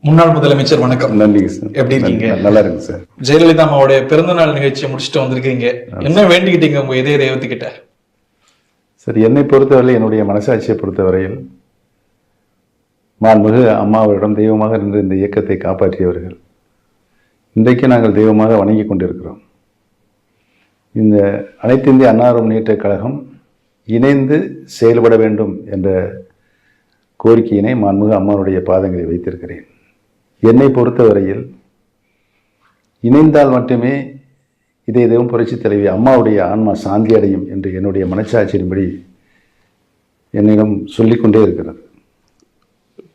முன்னாள் முதலமைச்சர் வணக்கம். நன்றிங்க சார். எப்படி இருக்கீங்க? நல்லா இருக்கு சார். ஜெயலலிதா அம்மாவுடைய பிறந்த நாள் நிகழ்ச்சியை முடிச்சுட்டு வந்திருக்கீங்க. என்ன வேண்டிக்கிட்டீங்க உங்க இதய தெய்வத்துக்கிட்ட? சார், என்னை பொறுத்தவரையில், என்னுடைய மனசாட்சியை பொறுத்தவரையில், மாண்புமிகு அம்மாவரிடம் தெய்வமாக நின்று இந்த இயக்கத்தை காப்பாற்றியவர்கள் இன்றைக்கு நாங்கள் தெய்வமாக வணங்கி கொண்டிருக்கிறோம். இந்த அனைத்து இந்திய அண்ணா முன்னேற்றக் கழகம் இணைந்து செயல்பட வேண்டும் என்ற கோரிக்கையினை மாண்புமிகு அம்மாவுடைய பாதங்களை வைத்திருக்கிறேன். என்னை பொறுத்தவரையில் இணைந்தால் மட்டுமே இதே தெய்வம் புரட்சித் தலைவி அம்மாவுடைய ஆன்மா சாந்தி அடையும் என்று என்னுடைய மனச்சாட்சியின்படி என்னிடம் சொல்லிக்கொண்டே இருக்கிறது.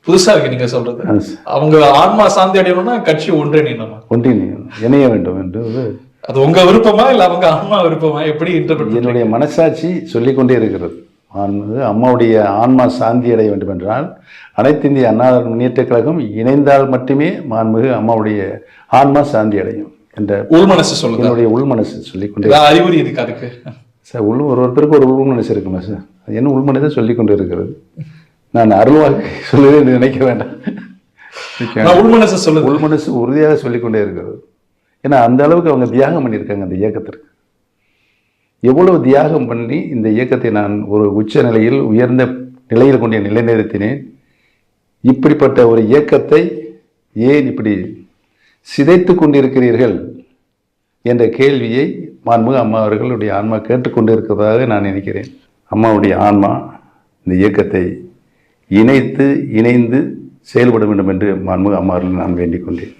புதுசா இருக்கு நீங்க சொல்றது. அவங்க ஆன்மா சாந்தி அடையணும்னா கட்சி ஒன்றிணைய வேண்டும் என்று அது உங்க விருப்பமா இல்ல அவங்க ஆன்மா விருப்பமா? எப்படி இன்டர்பிரட்? என்னுடைய மனசாட்சி சொல்லிக்கொண்டே இருக்கிறது. அம்மாவுடைய ஆன்மா சாந்தி அடைய வேண்டும் என்றால் அனைத்து இந்திய அண்ணா முன்னேற்றக் கழகம் இணைந்தால் மட்டுமே மாண்புமிகு அம்மாவுடைய ஆன்மா சாந்தி அடையும் என்ற உள்மனசு சொல்லுங்க. என்னுடைய உள்மனசு சொல்லிக்கொண்டே. அறிகுறி இருக்கு அதுக்கு சார்? ஒருத்தருக்கு ஒரு உள்மனசு இருக்குமா சார்? அது என்ன உள்மனதை சொல்லிக்கொண்டு இருக்கிறது? நான் அருள்வாக்கு சொல்லவே நினைக்க வேண்டாம். உள்மனசு சொல்லுங்க. உள்மனசு உறுதியாக சொல்லிக்கொண்டே இருக்கிறது. ஏன்னா அந்த அளவுக்கு அவங்க தியாகம் பண்ணியிருக்காங்க அந்த இயக்கத்திற்கு. எவ்வளவு தியாகம் பண்ணி இந்த இயக்கத்தை நான் ஒரு உச்ச நிலையில் உயர்ந்த நிலையில் கொண்டு நிலைநிறுத்தினேன். இப்படிப்பட்ட ஒரு இயக்கத்தை ஏன் இப்படி சிதைத்து கொண்டிருக்கிறீர்கள் என்ற கேள்வியை மாண்புமிகு அம்மா அவர்களுடைய ஆன்மா கேட்டுக்கொண்டு இருக்கிறதாக நான் நினைக்கிறேன். அம்மாவுடைய ஆன்மா இந்த இயக்கத்தை இணைந்து செயல்பட வேண்டும் என்று மாண்புமிகு அம்மா அவர்கள் நான் வேண்டிக் கொண்டேன்.